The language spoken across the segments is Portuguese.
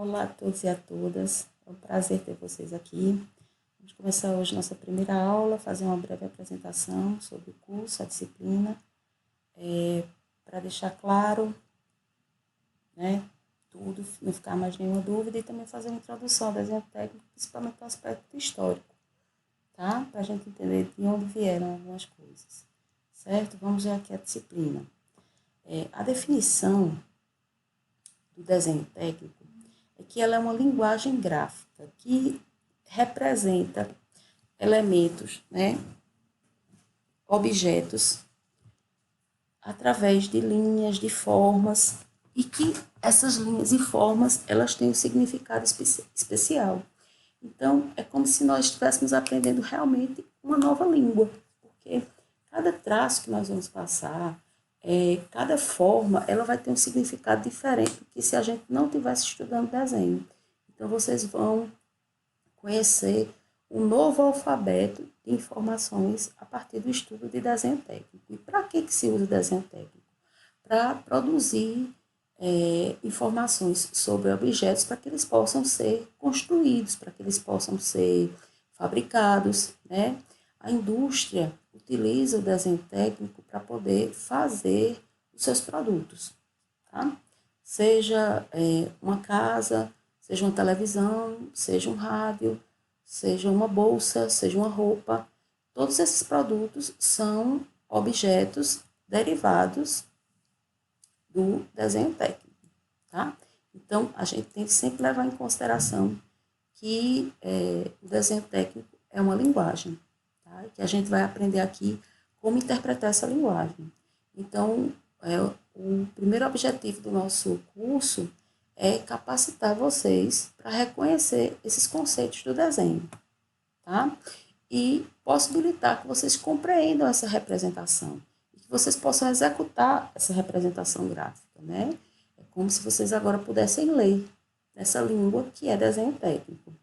Olá a todos e a todas, é um prazer ter vocês aqui. Vamos começar hoje nossa primeira aula, fazer uma breve apresentação sobre o curso, a disciplina, para deixar claro, né, tudo, não ficar mais nenhuma dúvida, e também fazer uma introdução ao desenho técnico, principalmente no aspecto histórico, tá? Para a gente entender de onde vieram algumas coisas, certo? Vamos ver aqui a disciplina. A definição do desenho técnico é que ela é uma linguagem gráfica que representa elementos, né, objetos, através de linhas, de formas, e que essas linhas e formas, elas têm um significado especial. Então, é como se nós estivéssemos aprendendo realmente uma nova língua, porque cada traço que nós vamos passar, cada forma, ela vai ter um significado diferente do que se a gente não estivesse estudando desenho. Então, vocês vão conhecer um novo alfabeto de informações a partir do estudo de desenho técnico. E para que se usa o desenho técnico? Para produzir informações sobre objetos para que eles possam ser construídos, para que eles possam ser fabricados, né? A indústria utiliza o desenho técnico para poder fazer os seus produtos, tá? Seja uma casa, seja uma televisão, seja um rádio, seja uma bolsa, seja uma roupa. Todos esses produtos são objetos derivados do desenho técnico, tá? Então, a gente tem que sempre levar em consideração que o desenho técnico é uma linguagem, tá? E que a gente vai aprender aqui como interpretar essa linguagem. Então, o primeiro objetivo do nosso curso é capacitar vocês para reconhecer esses conceitos do desenho, tá? E possibilitar que vocês compreendam essa representação e que vocês possam executar essa representação gráfica, né? É como se vocês agora pudessem ler nessa língua que é desenho técnico.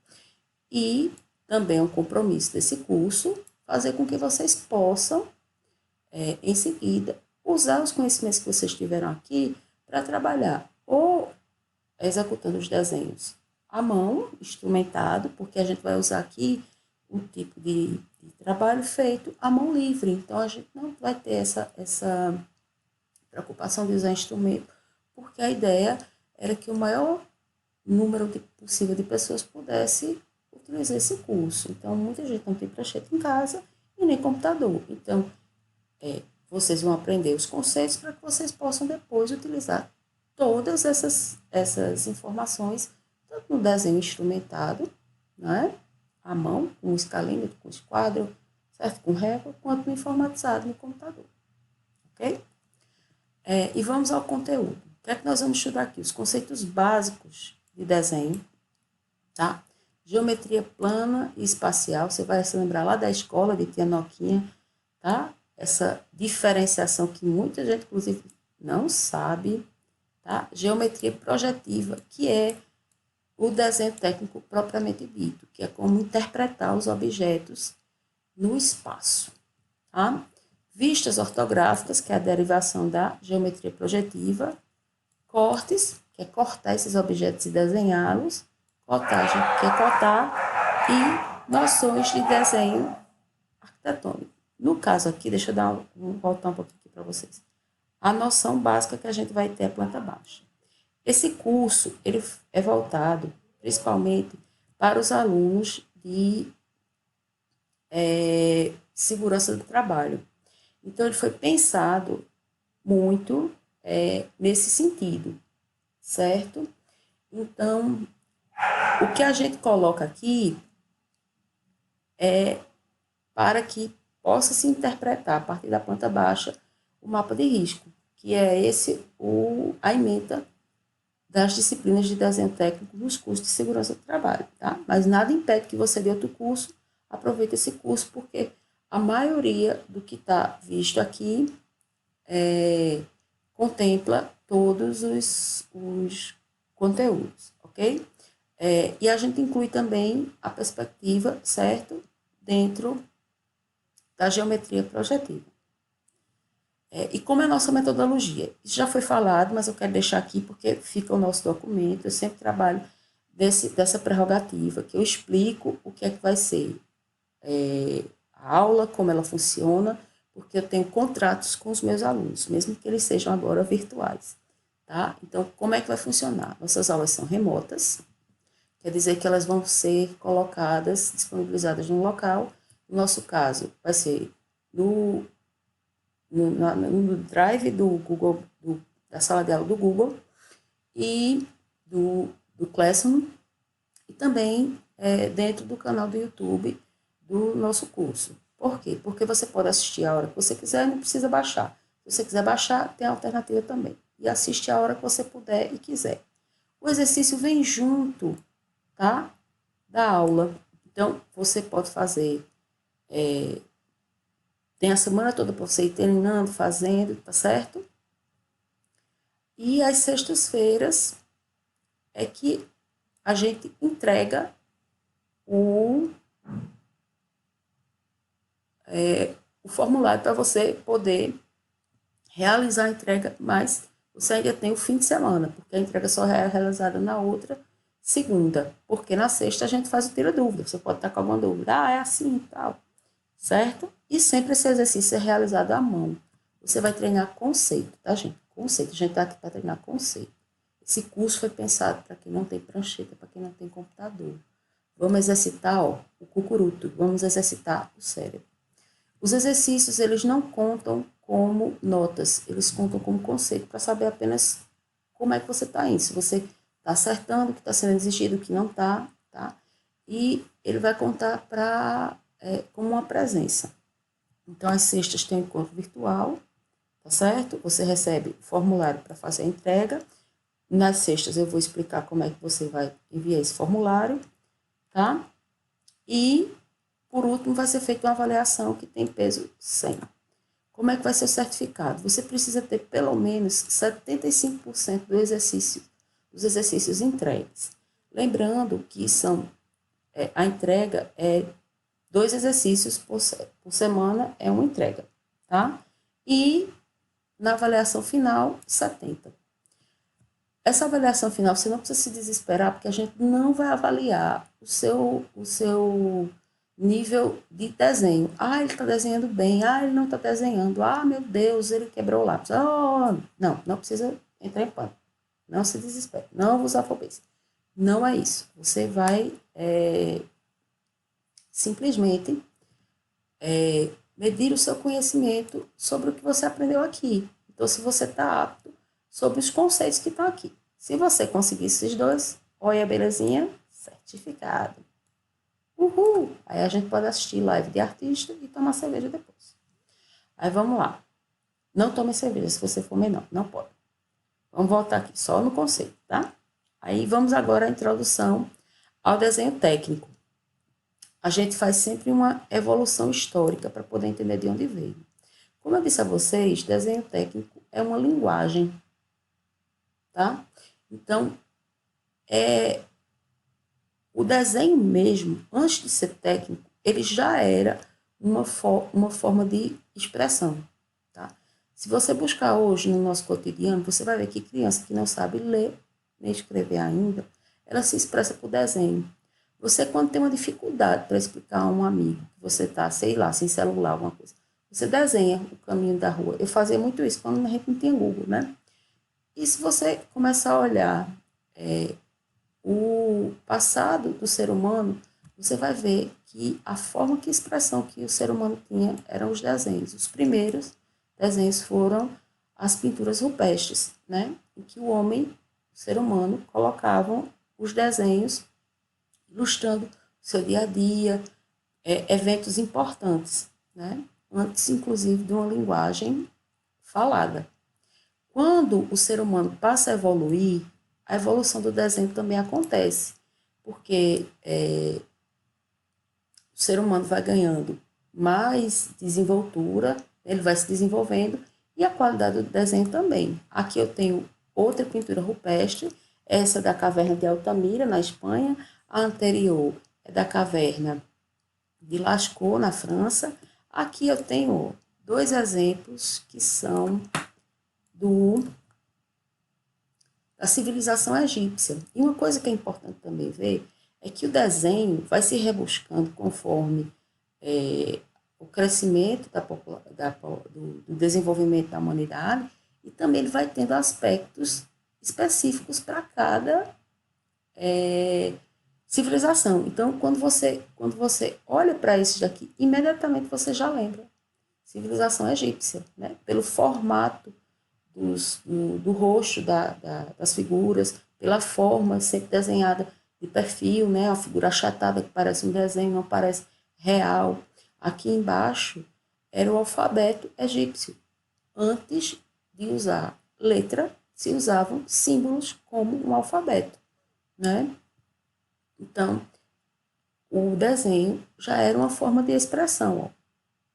E também é um compromisso desse curso fazer com que vocês possam, em seguida, usar os conhecimentos que vocês tiveram aqui para trabalhar ou executando os desenhos à mão, instrumentado, porque a gente vai usar aqui um tipo de trabalho feito à mão livre. Então, a gente não vai ter essa preocupação de usar instrumento, porque a ideia era que o maior número possível de pessoas pudesse utilizar esse curso. Então, muita gente não tem prancheta em casa e nem computador. Então, vocês vão aprender os conceitos para que vocês possam depois utilizar todas essas informações, tanto no desenho instrumentado, né, à mão, com escalímetro, com esquadro, certo? Com régua, quanto no informatizado no computador. Ok? E vamos ao conteúdo. O que é que nós vamos estudar aqui? Os conceitos básicos de desenho, tá? Geometria plana e espacial, você vai se lembrar lá da escola de Tia Noquinha, tá? Essa diferenciação que muita gente, inclusive, não sabe, tá? Geometria projetiva, que é o desenho técnico propriamente dito, que é como interpretar os objetos no espaço, tá? Vistas ortográficas, que é a derivação da geometria projetiva. Cortes, que é cortar esses objetos e desenhá-los. Cotagem, que é cotar. E noções de desenho arquitetônico. No caso aqui, deixa eu voltar um pouquinho aqui para vocês. A noção básica que a gente vai ter é a planta baixa. Esse curso ele é voltado principalmente para os alunos de segurança do trabalho. Então, ele foi pensado muito nesse sentido, certo? Então, o que a gente coloca aqui é para que possa se interpretar, a partir da planta baixa, o mapa de risco, que é a ementa das disciplinas de desenho técnico dos cursos de segurança do trabalho, tá? Mas nada impede que você dê outro curso, aproveite esse curso, porque a maioria do que está visto aqui contempla todos os conteúdos, ok? E a gente inclui também a perspectiva, certo? Dentro da geometria projetiva. E como é a nossa metodologia? Isso já foi falado, mas eu quero deixar aqui porque fica o nosso documento. Eu sempre trabalho dessa prerrogativa, que eu explico o que é que vai ser a aula, como ela funciona, porque eu tenho contratos com os meus alunos, mesmo que eles sejam agora virtuais, tá? Então, como é que vai funcionar? Nossas aulas são remotas, quer dizer que elas vão ser colocadas, disponibilizadas no local. No nosso caso, vai ser no Drive do Google, da sala de aula do Google e do Classroom, e também dentro do canal do YouTube do nosso curso. Por quê? Porque você pode assistir a hora que você quiser e não precisa baixar. Se você quiser baixar, tem a alternativa também. E assiste a hora que você puder e quiser. O exercício vem junto, tá? Da aula. Então, você pode fazer... tem a semana toda para você ir treinando, fazendo, tá certo? E às sextas-feiras é que a gente entrega o formulário para você poder realizar a entrega, mas você ainda tem o fim de semana, porque a entrega só é realizada na outra segunda, porque na sexta a gente faz o tira-dúvida, você pode estar com alguma dúvida, é assim e tal, certo? E sempre esse exercício é realizado à mão. Você vai treinar conceito, tá, gente? Conceito, a gente está aqui para treinar conceito. Esse curso foi pensado para quem não tem prancheta, para quem não tem computador. Vamos exercitar, o cucuruto, vamos exercitar o cérebro. Os exercícios, eles não contam como notas, eles contam como conceito, para saber apenas como é que você está indo, se você está acertando, o que está sendo exigido, o que não está, tá? E ele vai contar como uma presença. Então, às sextas tem um encontro virtual, tá certo? Você recebe o formulário para fazer a entrega. Nas sextas eu vou explicar como é que você vai enviar esse formulário, tá? E, por último, vai ser feita uma avaliação que tem peso 100. Como é que vai ser o certificado? Você precisa ter pelo menos 75% dos exercícios entregues. Lembrando que a entrega é 2 exercícios por semana, é uma entrega, tá? E na avaliação final, 70. Essa avaliação final, você não precisa se desesperar, porque a gente não vai avaliar o seu nível de desenho. Ele está desenhando bem. Ele não está desenhando. Meu Deus, ele quebrou o lápis. Não precisa entrar em pânico. Não se desespere. Não vos afobeis. Não é isso. Você vai simplesmente medir o seu conhecimento sobre o que você aprendeu aqui. Então, se você está apto sobre os conceitos que estão aqui. Se você conseguir esses 2, olha a belezinha, certificado. Uhul! Aí a gente pode assistir live de artista e tomar cerveja depois. Aí vamos lá. Não tome cerveja se você for menor, não pode. Vamos voltar aqui só no conceito, tá? Aí vamos agora à introdução ao desenho técnico. A gente faz sempre uma evolução histórica para poder entender de onde veio. Como eu disse a vocês, desenho técnico é uma linguagem, tá? Então, o desenho mesmo, antes de ser técnico, ele já era uma forma de expressão, tá? Se você buscar hoje no nosso cotidiano, você vai ver que criança que não sabe ler nem escrever ainda, ela se expressa por desenho. Você, quando tem uma dificuldade para explicar a um amigo, que você está, sei lá, sem celular, alguma coisa, você desenha o caminho da rua. Eu fazia muito isso quando a gente não tinha Google, né? E se você começar a olhar o passado do ser humano, você vai ver que a forma de expressão que o ser humano tinha eram os desenhos. Os primeiros desenhos foram as pinturas rupestres, né? Em que o homem, o ser humano, colocavam os desenhos ilustrando o seu dia a dia, eventos importantes, né? Antes, inclusive, de uma linguagem falada. Quando o ser humano passa a evoluir, a evolução do desenho também acontece, porque o ser humano vai ganhando mais desenvoltura, ele vai se desenvolvendo, e a qualidade do desenho também. Aqui eu tenho outra pintura rupestre, essa da caverna de Altamira, na Espanha, a anterior é da caverna de Lascaux, na França. Aqui eu tenho 2 exemplos que são da civilização egípcia. E uma coisa que é importante também ver é que o desenho vai se rebuscando conforme o crescimento do desenvolvimento da humanidade, e também ele vai tendo aspectos específicos para cada civilização. Então, quando você olha para isso daqui, imediatamente você já lembra civilização egípcia, né? Pelo formato do rosto das figuras, pela forma sempre desenhada de perfil, né? A figura achatada que parece um desenho, não parece real. Aqui embaixo era o alfabeto egípcio. Antes de usar letra, se usavam símbolos como um alfabeto, né? Então, o desenho já era uma forma de expressão, ó.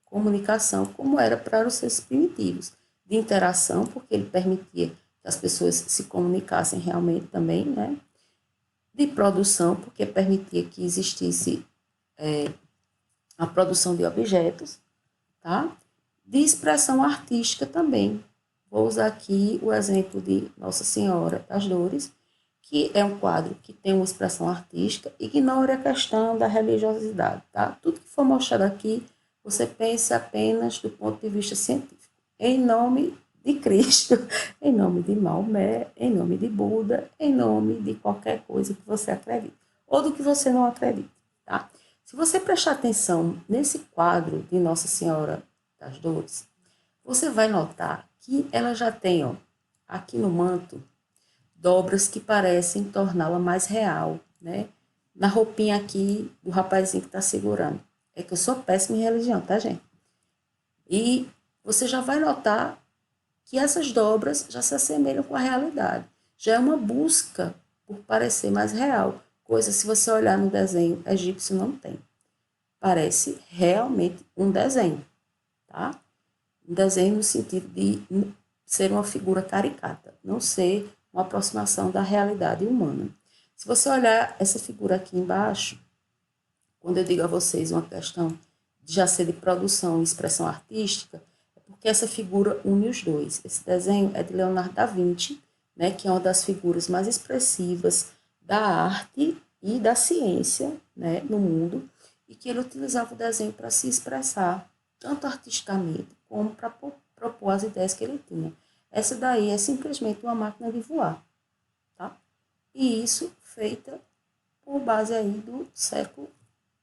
Comunicação, como era para os seres primitivos, de interação, porque ele permitia que as pessoas se comunicassem realmente também, né? De produção, porque permitia que existisse a produção de objetos, tá? De expressão artística também. Vou usar aqui o exemplo de Nossa Senhora das Dores, que é um quadro que tem uma expressão artística, ignore a questão da religiosidade, tá? Tudo que for mostrado aqui, você pense apenas do ponto de vista científico. Em nome de Cristo, em nome de Maomé, em nome de Buda, em nome de qualquer coisa que você acredite, ou do que você não acredite, tá? Se você prestar atenção nesse quadro de Nossa Senhora das Dores, você vai notar que ela já tem, ó, aqui no manto, dobras que parecem torná-la mais real, né? Na roupinha aqui do rapazinho que está segurando. É que eu sou péssima em religião, tá, gente? E você já vai notar que essas dobras já se assemelham com a realidade. Já é uma busca por parecer mais real. Coisa, se você olhar no desenho egípcio, não tem. Parece realmente um desenho, tá? Um desenho no sentido de ser uma figura caricata, não ser uma aproximação da realidade humana. Se você olhar essa figura aqui embaixo, quando eu digo a vocês uma questão de já ser de produção e expressão artística, é porque essa figura une os dois. Esse desenho é de Leonardo da Vinci, né, que é uma das figuras mais expressivas da arte e da ciência, né, no mundo, e que ele utilizava o desenho para se expressar, tanto artisticamente como para propor as ideias que ele tinha. Essa daí é simplesmente uma máquina de voar, tá? E isso feita por base aí do século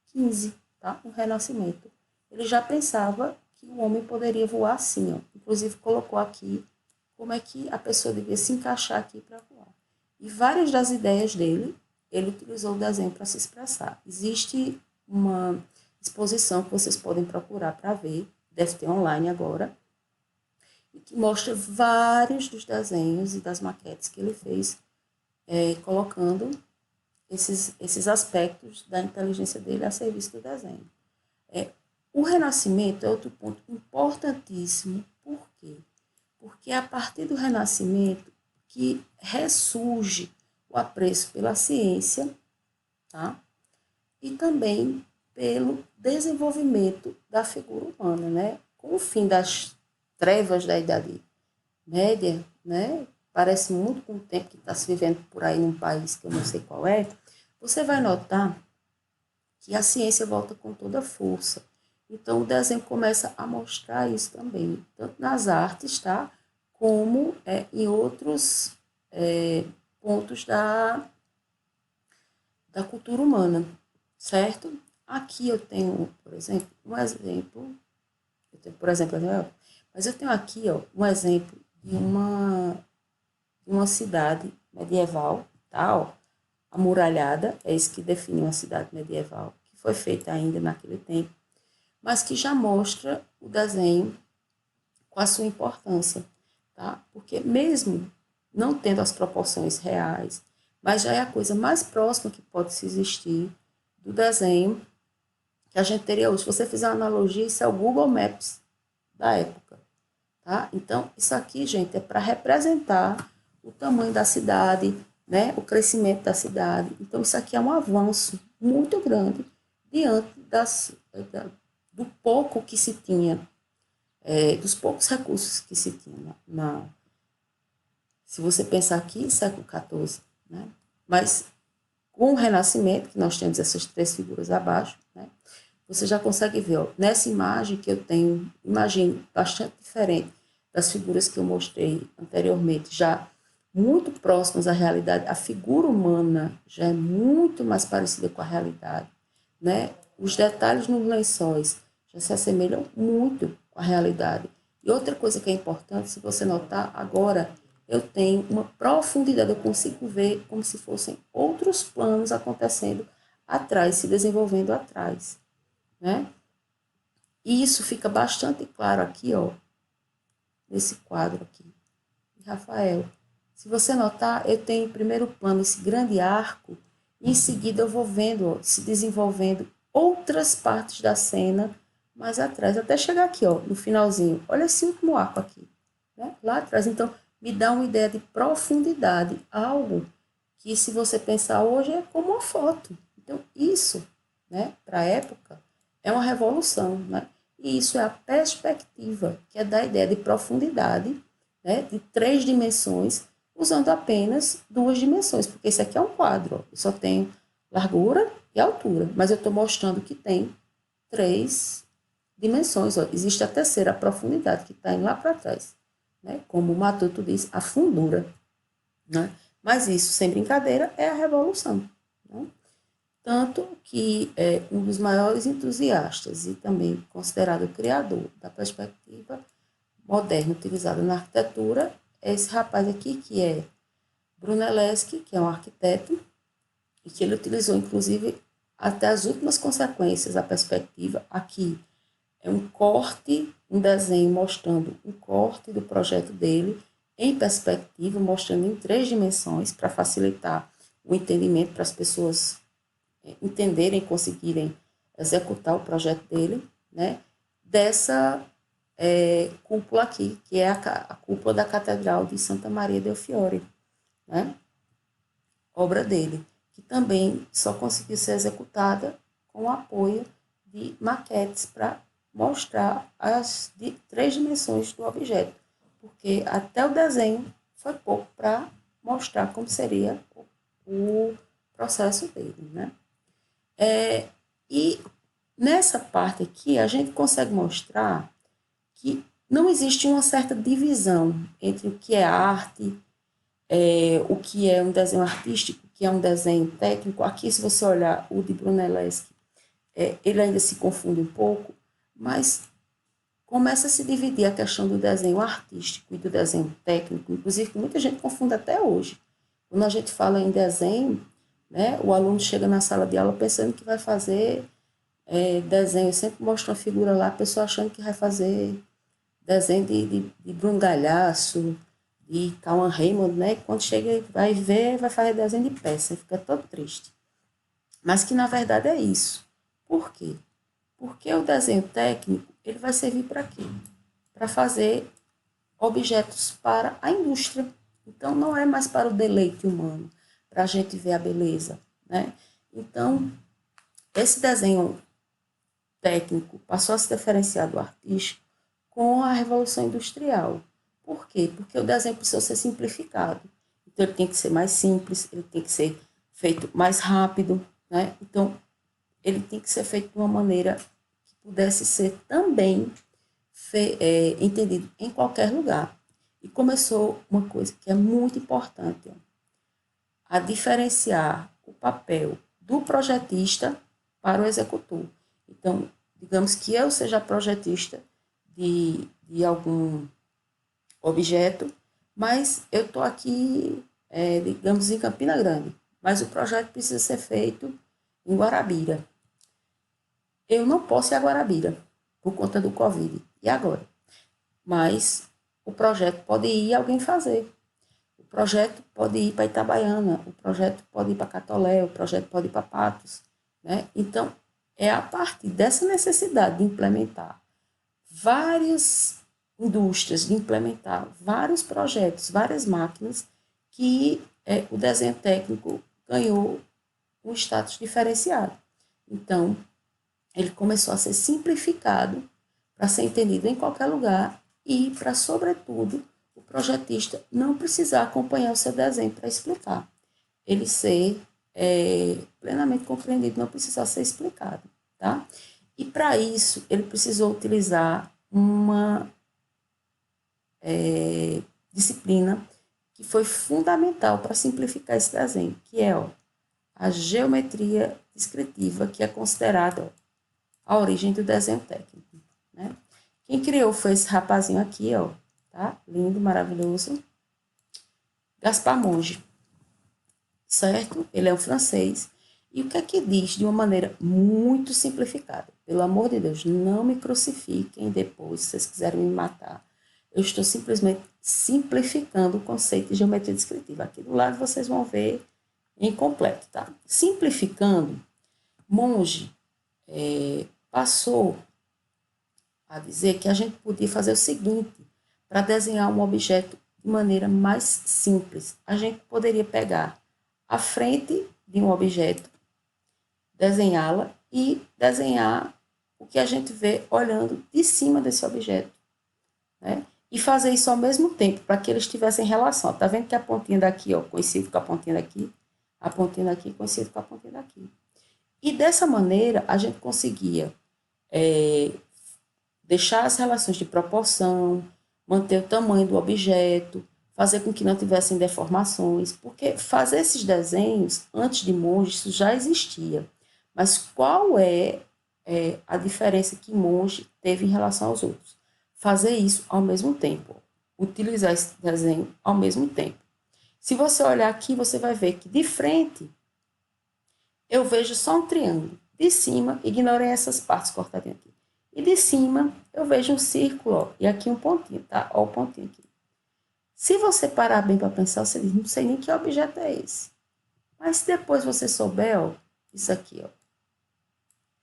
XV, tá? O Renascimento. Ele já pensava que o homem poderia voar assim, ó. Inclusive colocou aqui como é que a pessoa devia se encaixar aqui para voar. E várias das ideias dele, ele utilizou o desenho para se expressar. Existe uma exposição que vocês podem procurar para ver, deve ter online agora, e que mostra vários dos desenhos e das maquetes que ele fez, colocando esses aspectos da inteligência dele a serviço do desenho. O Renascimento é outro ponto importantíssimo. Por quê? Porque é a partir do Renascimento que ressurge o apreço pela ciência, tá? E também pelo desenvolvimento da figura humana, né? Com o fim das trevas da Idade Média, né? Parece muito com o tempo que está se vivendo por aí num país que eu não sei qual é, você vai notar que a ciência volta com toda a força. Então, o desenho começa a mostrar isso também, tanto nas artes, tá? Como em outros pontos da cultura humana, certo? Aqui eu tenho, por exemplo, mas eu tenho aqui, ó, um exemplo de uma cidade medieval, tá? Ó, amuralhada, é isso que define uma cidade medieval, que foi feita ainda naquele tempo, mas que já mostra o desenho com a sua importância, tá? Porque mesmo não tendo as proporções reais, mas já é a coisa mais próxima que pode se existir do desenho que a gente teria hoje. Se você fizer uma analogia, isso é o Google Maps da época, tá? Então, isso aqui, gente, é para representar o tamanho da cidade, né? O crescimento da cidade. Então, isso aqui é um avanço muito grande diante do pouco que se tinha, dos poucos recursos que se tinha Se você pensar aqui, século XIV, né? Mas com o Renascimento, que nós temos essas três figuras abaixo, né? Você já consegue ver, ó, nessa imagem que eu tenho, imagem bastante diferente das figuras que eu mostrei anteriormente, já muito próximas à realidade, a figura humana já é muito mais parecida com a realidade, né? Os detalhes nos lençóis já se assemelham muito com a realidade. E outra coisa que é importante, se você notar, agora eu tenho uma profundidade, eu consigo ver como se fossem outros planos acontecendo atrás, se desenvolvendo atrás, né? E isso fica bastante claro aqui, ó, nesse quadro aqui, de Rafael. Se você notar, eu tenho em primeiro plano esse grande arco, e em seguida eu vou vendo, ó, se desenvolvendo outras partes da cena mais atrás, até chegar aqui, ó, no finalzinho. Olha esse último arco aqui, né? Lá atrás. Então, me dá uma ideia de profundidade, algo que, se você pensar hoje, é como uma foto. Então, isso, né, para a época, é uma revolução, né? E isso é a perspectiva, que é da ideia de profundidade, né, de 3 dimensões, usando apenas 2 dimensões, porque esse aqui é um quadro, ó, eu só tenho largura e altura, mas eu estou mostrando que tem 3 dimensões. Ó. Existe a terceira, a profundidade, que está indo lá para trás, né? Como o Matuto diz, a fundura, né? Mas isso, sem brincadeira, é a revolução, né? Tanto que um dos maiores entusiastas e também considerado o criador da perspectiva moderna utilizada na arquitetura é esse rapaz aqui, que é Brunelleschi, que é um arquiteto, e que ele utilizou, inclusive, até as últimas consequências da perspectiva. Aqui é um corte, um desenho mostrando um corte do projeto dele em perspectiva, mostrando em 3 dimensões, para facilitar o entendimento, para as pessoas entenderem, conseguirem executar o projeto dele, né? Dessa cúpula aqui, que é a cúpula da Catedral de Santa Maria del Fiore, né? Obra dele, que também só conseguiu ser executada com o apoio de maquetes para mostrar as 3 dimensões do objeto, porque até o desenho foi pouco para mostrar como seria o processo dele, né? E nessa parte aqui a gente consegue mostrar que não existe uma certa divisão entre o que é arte, o que é um desenho artístico, o que é um desenho técnico. Aqui, se você olhar o de Brunelleschi, ele ainda se confunde um pouco, mas começa a se dividir a questão do desenho artístico e do desenho técnico, inclusive que muita gente confunde até hoje. Quando a gente fala em desenho, né, o aluno chega na sala de aula pensando que vai fazer desenho. Eu sempre mostro uma figura lá, a pessoa achando que vai fazer desenho de Bruno Galhaço, de Cauã Raymond, né? Quando chega, vai ver, vai fazer desenho de peça, fica todo triste. Mas que, na verdade, é isso. Por quê? Porque o desenho técnico, ele vai servir para quê? Para fazer objetos para a indústria. Então, não é mais para o deleite humano, para a gente ver a beleza, né? Então, esse desenho técnico passou a se diferenciar do artístico com a Revolução Industrial. Por quê? Porque o desenho precisou ser simplificado. Então, ele tem que ser mais simples, ele tem que ser feito mais rápido, né? Então, ele tem que ser feito de uma maneira que pudesse ser também entendido em qualquer lugar. E começou uma coisa que é muito importante, ó, a diferenciar o papel do projetista para o executor. Então, digamos que eu seja projetista de algum objeto, mas eu estou aqui, digamos, em Campina Grande, mas o projeto precisa ser feito em Guarabira. Eu não posso ir a Guarabira por conta do Covid. E agora? Mas o projeto pode ir alguém fazer. O projeto pode ir para Itabaiana, o projeto pode ir para Catolé, o projeto pode ir para Patos, né? Então, é a partir dessa necessidade de implementar várias indústrias, de implementar vários projetos, várias máquinas, que o desenho técnico ganhou um status diferenciado. Então, ele começou a ser simplificado para ser entendido em qualquer lugar e para, sobretudo, o projetista não precisar acompanhar o seu desenho para explicar. Ele ser plenamente compreendido, não precisar ser explicado, tá? E para isso, ele precisou utilizar uma disciplina que foi fundamental para simplificar esse desenho, que é a geometria descritiva, que é considerada a origem do desenho técnico, né? Quem criou foi esse rapazinho aqui, tá? Lindo, maravilhoso. Gaspar Monge, certo? Ele é um francês. E o que é que diz de uma maneira muito simplificada? Pelo amor de Deus, não me crucifiquem depois, se vocês quiserem me matar. Eu estou simplesmente simplificando o conceito de geometria descritiva. Aqui do lado vocês vão ver em completo, tá? Simplificando, Monge passou a dizer que a gente podia fazer o seguinte, para desenhar um objeto de maneira mais simples. A gente poderia pegar a frente de um objeto, desenhá-la e desenhar o que a gente vê olhando de cima desse objeto, né? E fazer isso ao mesmo tempo, para que eles tivessem relação. Tá vendo que a pontinha daqui, coincide com a pontinha daqui, a pontinha daqui coincide com a pontinha daqui. E dessa maneira, a gente conseguia deixar as relações de proporção, manter o tamanho do objeto, fazer com que não tivessem deformações, porque fazer esses desenhos, antes de Monge, isso já existia. Mas qual é a diferença que Monge teve em relação aos outros? Fazer isso ao mesmo tempo, utilizar esse desenho ao mesmo tempo. Se você olhar aqui, você vai ver que de frente eu vejo só um triângulo. De cima, ignorem essas partes cortadinhas aqui. E de cima, eu vejo um círculo, e aqui um pontinho, tá? Ó o pontinho aqui. Se você parar bem para pensar, você diz, não sei nem que objeto é esse. Mas se depois você souber, isso aqui, Deixa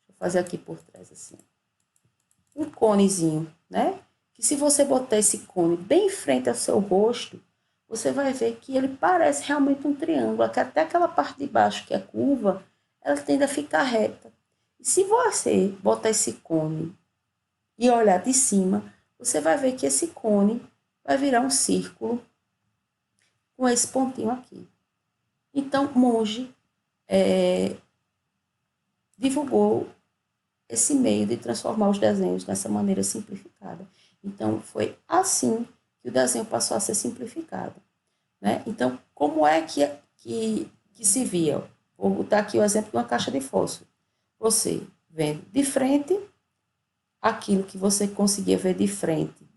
eu fazer aqui por trás, assim. Um conezinho, né? Que se você botar esse cone bem em frente ao seu rosto, você vai ver que ele parece realmente um triângulo. Até aquela parte de baixo, que é curva, ela tende a ficar reta. E se você botar esse cone e olhar de cima, você vai ver que esse cone vai virar um círculo com esse pontinho aqui. Então, Monge divulgou esse meio de transformar os desenhos dessa maneira simplificada. Então, foi assim que o desenho passou a ser simplificado, né? Então, como é que se via? Vou botar aqui o exemplo de uma caixa de fósforo. Você vendo de frente, aquilo que você conseguia ver de frente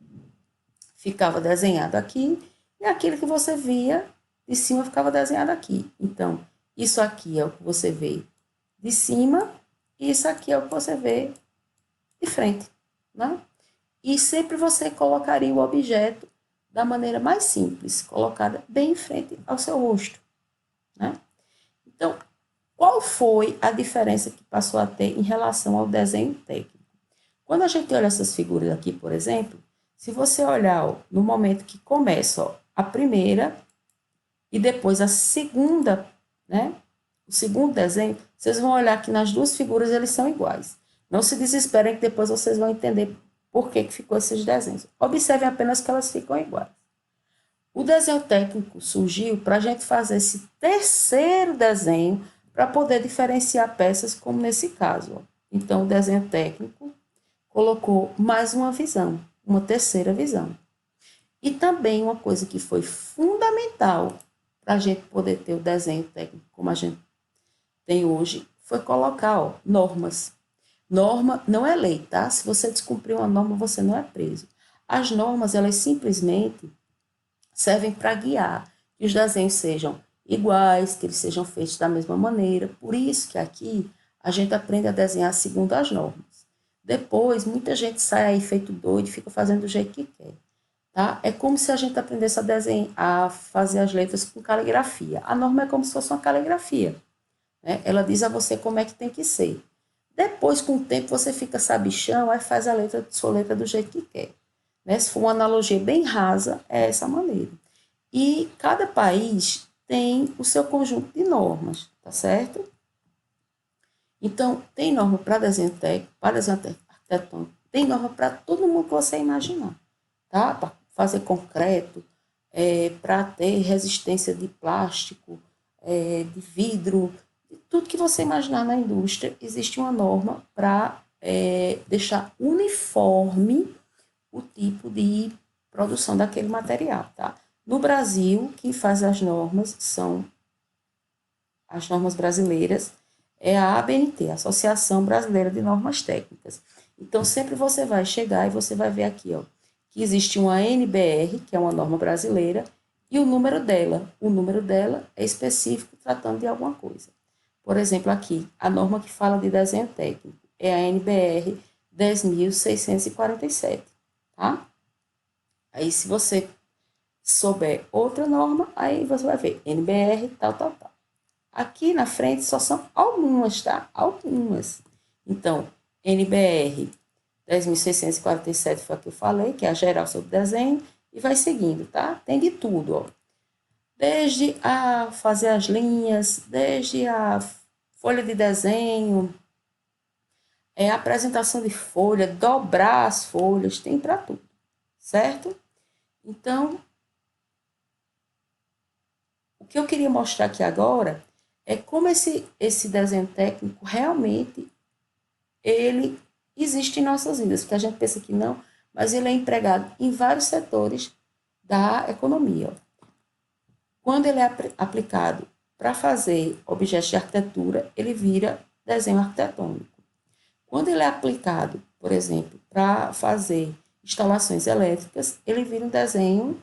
ficava desenhado aqui, e aquilo que você via de cima ficava desenhado aqui. Então, isso aqui é o que você vê de cima, e isso aqui é o que você vê de frente, né? E sempre você colocaria o objeto da maneira mais simples, colocada bem em frente ao seu rosto, né? Então, qual foi a diferença que passou a ter em relação ao desenho técnico? Quando a gente olha essas figuras aqui, por exemplo, se você olhar no momento que começa a primeira e depois a segunda, né? O segundo desenho, vocês vão olhar que nas duas figuras eles são iguais. Não se desesperem que depois vocês vão entender por que ficou esses desenhos. Observem apenas que elas ficam iguais. O desenho técnico surgiu para a gente fazer esse terceiro desenho para poder diferenciar peças, como nesse caso. Então, o desenho técnico colocou mais uma visão, uma terceira visão. E também uma coisa que foi fundamental para a gente poder ter o desenho técnico como a gente tem hoje, foi colocar normas. Norma não é lei, tá? Se você descumprir uma norma, você não é preso. As normas, elas simplesmente servem para guiar que os desenhos sejam iguais, que eles sejam feitos da mesma maneira. Por isso que aqui a gente aprende a desenhar segundo as normas. Depois, muita gente sai aí feito doido e fica fazendo do jeito que quer. Tá? É como se a gente aprendesse a desenhar, a fazer as letras com caligrafia. A norma é como se fosse uma caligrafia, né? Ela diz a você como é que tem que ser. Depois, com o tempo, você fica sabichão, aí faz a sua letra do jeito que quer. Né? Se for uma analogia bem rasa, é essa maneira. E cada país tem o seu conjunto de normas, tá certo? Então, tem norma para desenho técnico, para desenho arquitetônico, tem norma para todo mundo que você imaginar, tá? Para fazer concreto, para ter resistência de plástico, de vidro, de tudo que você imaginar na indústria, existe uma norma para deixar uniforme o tipo de produção daquele material, tá? No Brasil, quem faz as normas são as normas brasileiras, é a ABNT, Associação Brasileira de Normas Técnicas. Então, sempre você vai chegar e você vai ver aqui, ó, que existe uma NBR, que é uma norma brasileira, e o número dela. O número dela é específico tratando de alguma coisa. Por exemplo, aqui, a norma que fala de desenho técnico é a NBR 10.647, tá? Aí, se você souber outra norma, aí você vai ver NBR, tal, tal, tal. Aqui na frente só são algumas, tá? Algumas. Então, NBR 10.647 foi a que eu falei, que é a geral sobre desenho, e vai seguindo, tá? Tem de tudo, ó. Desde a fazer as linhas, desde a folha de desenho, a apresentação de folha, dobrar as folhas, tem para tudo, certo? Então, o que eu queria mostrar aqui agora é como esse desenho técnico realmente ele existe em nossas vidas, porque a gente pensa que não, mas ele é empregado em vários setores da economia. Quando ele é aplicado para fazer objetos de arquitetura, ele vira desenho arquitetônico. Quando ele é aplicado, por exemplo, para fazer instalações elétricas, ele vira um desenho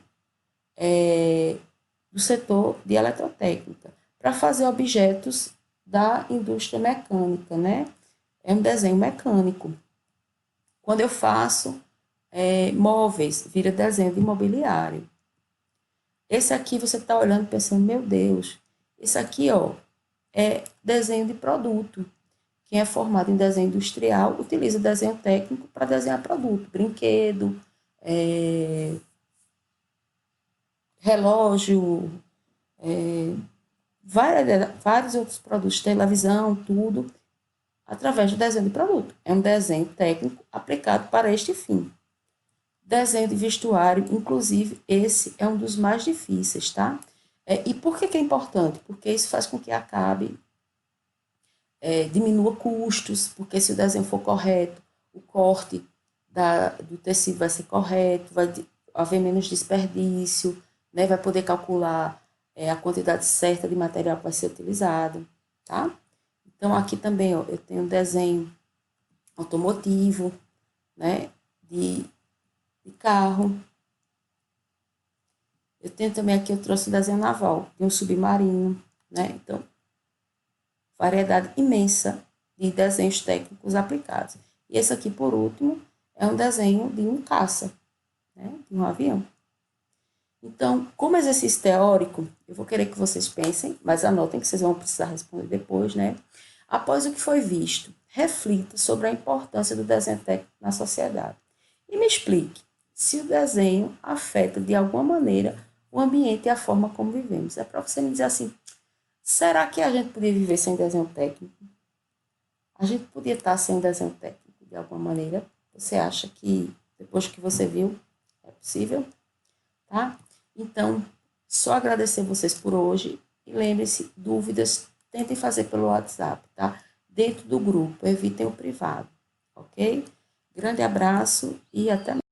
do setor de eletrotécnica. Para fazer objetos da indústria mecânica, né? É um desenho mecânico. Quando eu faço móveis, vira desenho de imobiliário. Esse aqui você está olhando pensando, meu Deus, esse aqui ó, é desenho de produto. Quem é formado em desenho industrial utiliza desenho técnico para desenhar produto, brinquedo, relógio, vários outros produtos, televisão, tudo, através do desenho de produto. É um desenho técnico aplicado para este fim. Desenho de vestuário, inclusive, esse é um dos mais difíceis, tá? E por que é importante? Porque isso faz com que acabe, diminua custos, porque se o desenho for correto, o corte do tecido vai ser correto, vai haver menos desperdício, né? Vai poder calcular a quantidade certa de material que vai ser utilizado, tá? Então, aqui também ó, eu tenho um desenho automotivo, né? De carro. Eu tenho também aqui, eu trouxe um desenho naval, de um submarino, né? Então, variedade imensa de desenhos técnicos aplicados. E esse aqui, por último, é um desenho de um caça, né? De um avião. Então, como exercício teórico, eu vou querer que vocês pensem, mas anotem que vocês vão precisar responder depois, né? Após o que foi visto, reflita sobre a importância do desenho técnico na sociedade. E me explique se o desenho afeta de alguma maneira o ambiente e a forma como vivemos. É para você me dizer assim, será que a gente podia viver sem desenho técnico? A gente podia estar sem desenho técnico de alguma maneira? Você acha que, depois que você viu, é possível? Tá? Então, só agradecer vocês por hoje e lembre-se, dúvidas, tentem fazer pelo WhatsApp, tá? Dentro do grupo, evitem o privado, ok? Grande abraço e até mais.